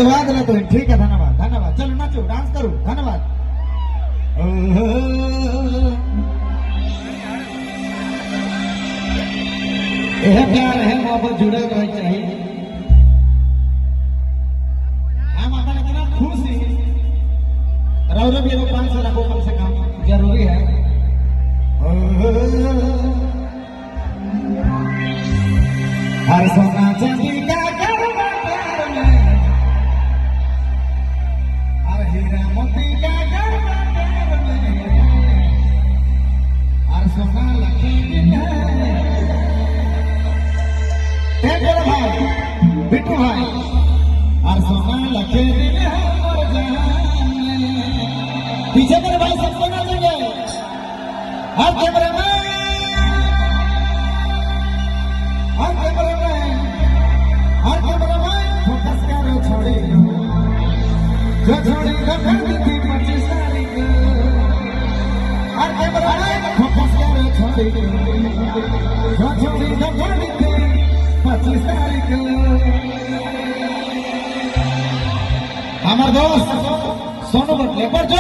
बदवा दिला तो ठीक है, धन्यवाद धन्यवाद। चलो नाचो, डांस करो, धन्यवाद। यह प्यार है मोहब्बत जुड़े रह चाहिए। हम अपना इतना खुश हैं, रौरव भी 5 साल को कम से कम जरूरी है। हर सोना चांदी का गरबा प्यार में, हर हीरा मोती का गरबा प्यार में, हर सोना लखी है। भाई बिट्टू भाई, हर सोना लखे दिन है पीछे मेरे भाई सबको ना देंगे। हर कैमरे में फोकस करो छोड़ी जो छोड़ी रखी थी 25 तारीख। हर कैमरे में फोकस करो छोड़ी जो छोड़ी रखी थी 25 तारीख। हमारे दोस्त सोनू बटले पर जो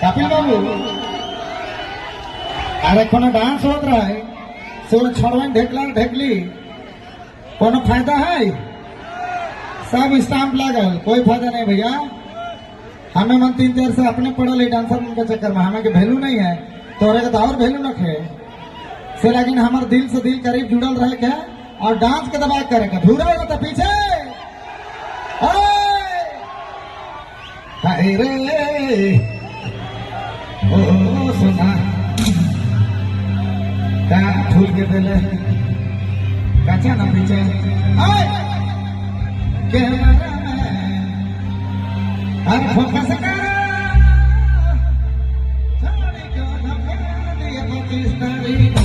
कपिल बाबू, अरे को डांस होत रहा है से छोड़वन ढेकला ढेकली कोनो फायदा है? सब स्टाम्प लागल, कोई फायदा नहीं भैया। हमें मन 3 देर से अपने पढ़ल डांसर के चक्कर में हमें के वैल्यू नहीं है, तोरे के तो और वैल्यू न खे। से लेकिन हमारे दिल से दिल करीब जुड़ल रहे के और डांस के दबाए करे के धूरा होगा तो पीछे हाय रे ओ सुना का फूल के देले काचा ना पीछे कैमरा में अब फोकस कर छोड़ी को धक्का दिया पाकिस्तानी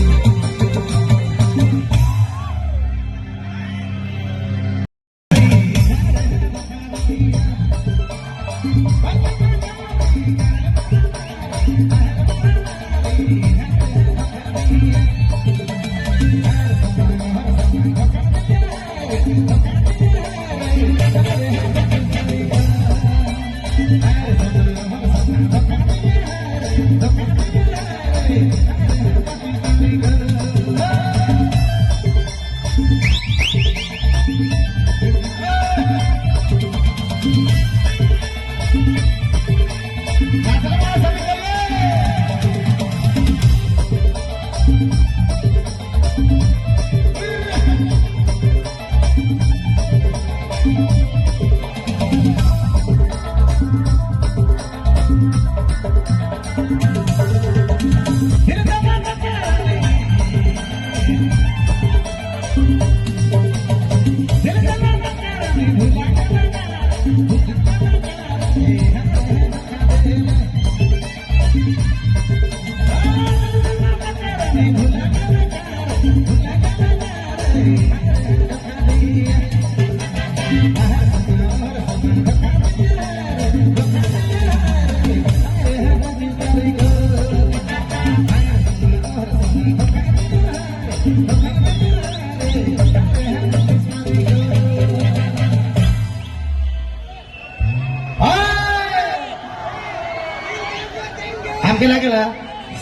हमके लगेला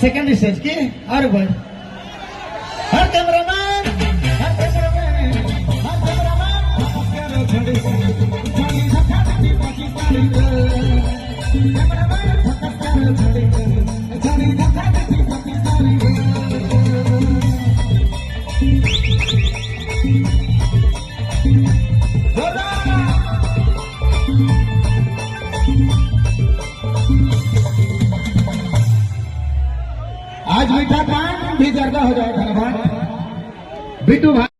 सेकंड स्टेज की और ऊपर हर कैमरामैन आज मीठा पान भी जर्दा हो जाए धन्यवाद बिट्टू भाई।